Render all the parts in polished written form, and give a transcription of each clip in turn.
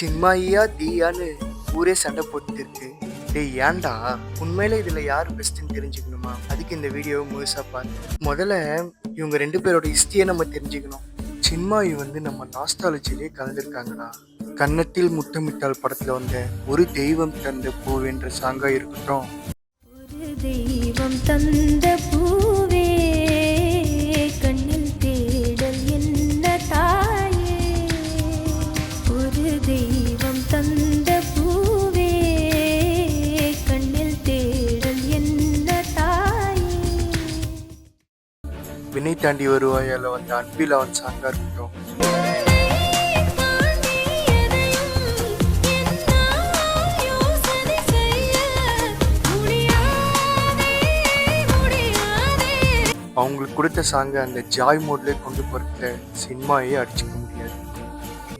சின்மாயியா தீயான்னு ஊரே சண்டை போட்டு இருக்கு. டேய் ஏன்டா, உண்மையில இதுல யார் பெஸ்ட்ன்னு தெரிஞ்சுக்கணுமா? அதுக்கு இந்த வீடியோவை முழுசா பாருங்க. முதல்ல இவங்க 2 பேரோட ஹிஸ்டரியை நம்ம தெரிஞ்சுக்கணும். சின்மாயி நம்ம நாஸ்டாலஜிலே கலந்துருக்காங்கடா. கன்னத்தில் முத்தமிட்டால் படத்துல வந்த ஒரு தெய்வம் தந்த பூவென்ற சாங்கா இருக்கட்டும், ஒரு தெய்வம் தந்த பூவே கண்ணில் தேடல் என்ன தாயே, ஒரு தெய்வம் தந்த பூவே கண்ணில் தேடல் என்ன தாயே. வினை தாண்டி வருவாயால வந்த அன்பில் அவன் சாங்கா இருக்கட்டும், அவங்களுக்கு கொடுத்த சாங்க அந்த ஜாய் மோட்ல கொண்டு போறதுல சின்மாயே அடிச்சுக்க முடியாது.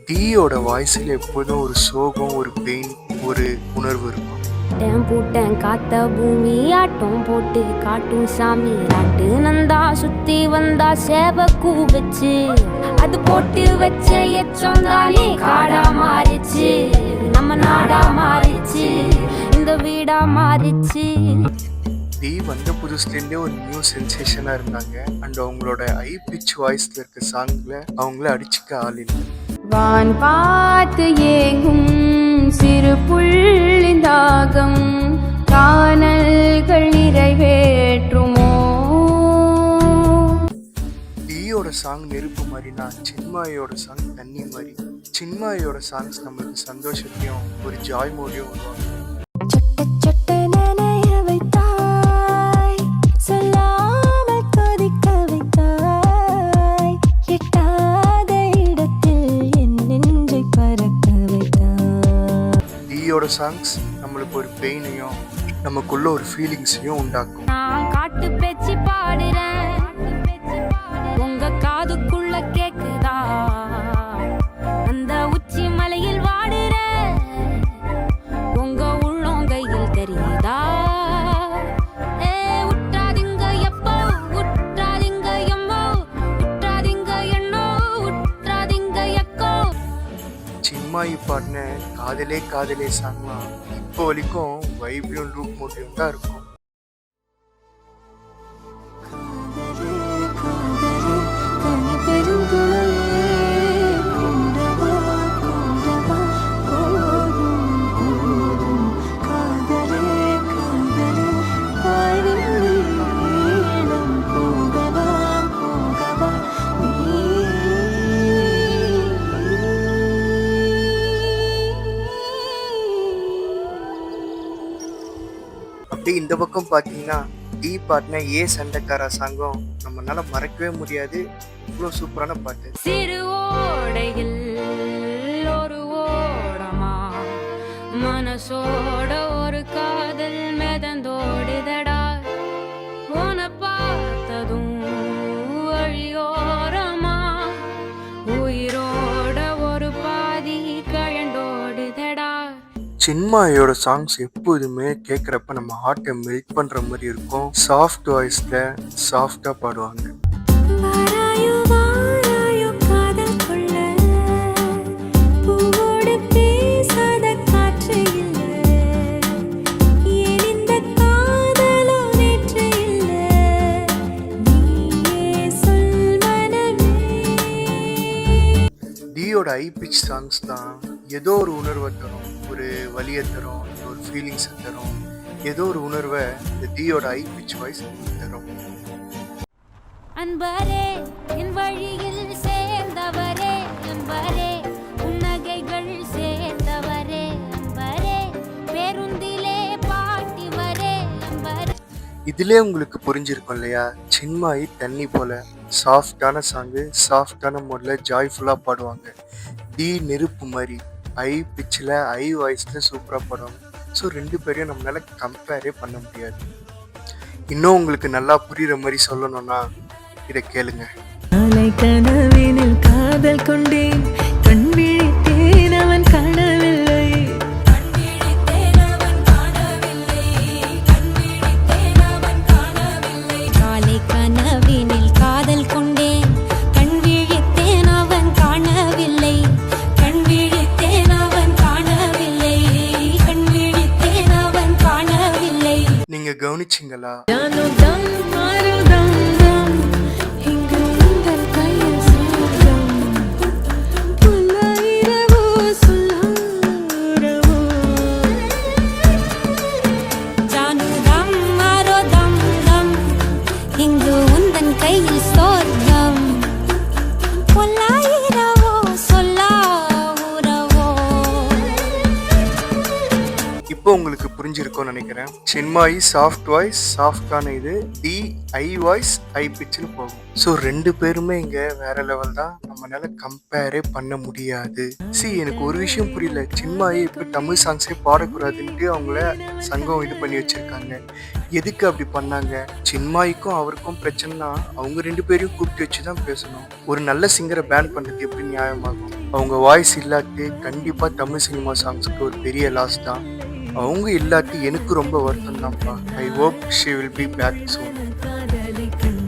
டீயோட வாய்ஸ்ல எப்போதும் ஒரு சோகம், ஒரு பெயின், ஒரு உணர்வு இருக்கும். பூட்டன் காத்த பூமி ஆட்டம் போட்டு காட்டும் சாமி ராட்டு நந்தா சுத்தி வந்தா சேவ கூ வச்சு அது போட்டு வச்ச எச்சம் தானே காடா மாறிச்சு, நம்ம நாடா மாறிச்சு, இந்த வீடா மாறிச்சு. டி வந்த புதுசுலேருந்தே ஒரு நியூ சென்சேஷனாக இருந்தாங்க. அண்ட் அவங்களோட ஐ பிச் வாய்ஸில் இருக்க சாங்கில் அவங்கள அடிச்சுக்க ஆள் இல்லை. வான் பார்த்து ஏங்கும் சிறு புள்ளின் தாகம் காணல்கள் நிறைவேற்றுமோ. டீயோட சாங் நெருப்பு மாதிரினா சின்மாயோட சாங் தண்ணி மாதிரி. சின்மாயோட சாங்ஸ் நம்மளுக்கு சந்தோஷத்தையும் ஒரு ஜாய் மோடியும் வருவாங்க. டீயோட சாங்ஸ் நம்மளுக்கு ஒரு பெயினையும் நமக்குள்ள ஒரு ஃபீலிங்ஸையும் உண்டாக்கும். நான் காட்டு பேச்சு பாடுறேன், உங்க காதுக்குள்ள கேக்குதா, அந்த உச்சி மலையில் வாடுறேன், உங்க உள்ளம் கையில் தெரியுதா. உற்றாதீங்க எப்போ, உற்றாதீங்க எம்மோ, உற்றாதீங்க என்னோ, உற்றாதீங்க எக்கோ. சின்மாயி பாடின காதலே காதலே சாங்லாம் இப்போ வரைக்கும் வைப்லையும் லூப் மோட்லையும் தான் இருக்கும். அப்படியே இந்த பக்கம் பார்த்தீங்கன்னா டி பாட்னா ஏ சண்டைக்காரா சாங்கும் நம்மளால மறக்கவே முடியாது. இவ்வளோ சூப்பரான பாட்டு. சிறு ஓடையில் ஒரு ஓடமா மனசோட ஒரு காதல் மெதந்தோடுதடா, உன பார்த்ததும் வழியோரமா உயிரோட ஒரு பாதி கழண்டோடுதடா. சின்மாயோட சாங்ஸ் எப்போதுமே கேட்குறப்ப நம்ம ஹார்ட்டை மெல்ட் பண்ணுற மாதிரி இருக்கும். சாஃப்ட் வாய்ஸில் சாஃப்டாக பாடுவாங்க. டியோட ஐ பிச் சாங்ஸ் தான் ஏதோ ஒரு உணர்வை தரும், ஒரு வலியை தரும், ஒரு ஃபீலிங்ஸை தரும், ஏதோ ஒரு உணர்வை இந்த டியோட ஐ பிச் வாய்ஸ் தரும். அன்பரே என் வழியில் சேர்ந்தவரே, அன்பரே புன்னகைகள் சேர்ந்தவரே, அன்பரே பேருந்திலே பாட்டி வரே, அன்பரே. இதிலே உங்களுக்கு புரிஞ்சிருக்கும் இல்லையா, சின்மாயி தண்ணி போல சாஃப்டான சாங்கு, சாஃப்டான மோடில் ஜாய்ஃபுல்லாக பாடுவாங்க. டி நெருப்பு மாதிரி ஐ பிச்சில் ஐ வாய்ஸில் சூப்பராக பாடுவாங்க. ஸோ 2 பேரையும் நம்மளால கம்பேரே பண்ண முடியாது. இன்னும் உங்களுக்கு நல்லா புரியுற மாதிரி சொல்லணும்னா இதை கேளுங்க. கனவினில் காதல் கொண்டேன், கண் விழித்தேன் அவன் காணவில்லை, காலை கனவினில் காதல் கொண்டேன், கண் விழித்தேன் அவன் காணவில்லை, கண் விழித்தேன் அவன் கவனிச்சிங்களா? ஜானு தம் மாறு தம் தம் இங்கு உங்கள் கையில் சொர்க்கம் பல இரவோ சொல்லாரவோ ஜானு தம் மாரோ தம் தம் இங்கு உந்தன் கையில் சொர்க்கம் பொல்லாயிரவோ சொல்லாவுரவோ. இப்போ உங்களுக்கு புரிஞ்சிருக்கும்னு நினைக்கிறேன். சின்மாயி சாஃப்ட் வாய்ஸ், சாஃப்டான இது. டி ஐ வாய்ஸ் ஹை பிச்சுன்னு போகும். ஸோ 2 பேருமே இங்க வேற லெவல் தான். நம்மளால கம்பேரே பண்ண முடியாது. எனக்கு ஒரு விஷயம் புரியல. சின்மாயி இப்போ தமிழ் சாங்ஸே பாடக்கூடாதுன்ட்டு அவங்கள சங்கம் இது பண்ணி வச்சிருக்காங்க. எதுக்கு அப்படி பண்ணாங்க? சின்மாய்க்கும் அவருக்கும் பிரச்சனைனா அவங்க 2 பேரையும் கூப்பிட்டு வச்சு தான் பேசணும். ஒரு நல்ல சிங்கரை பேன் பண்றது எப்படி நியாயமாகும்? அவங்க வாய்ஸ் இல்லாட்டி கண்டிப்பா தமிழ் சினிமா சாங்ஸ்க்கு ஒரு பெரிய லாஸ் தான். அவங்க இல்லாட்டி எனக்கு ரொம்ப வருத்தம் தான்ப்பா. I hope she will be back soon. காதலிக்கும்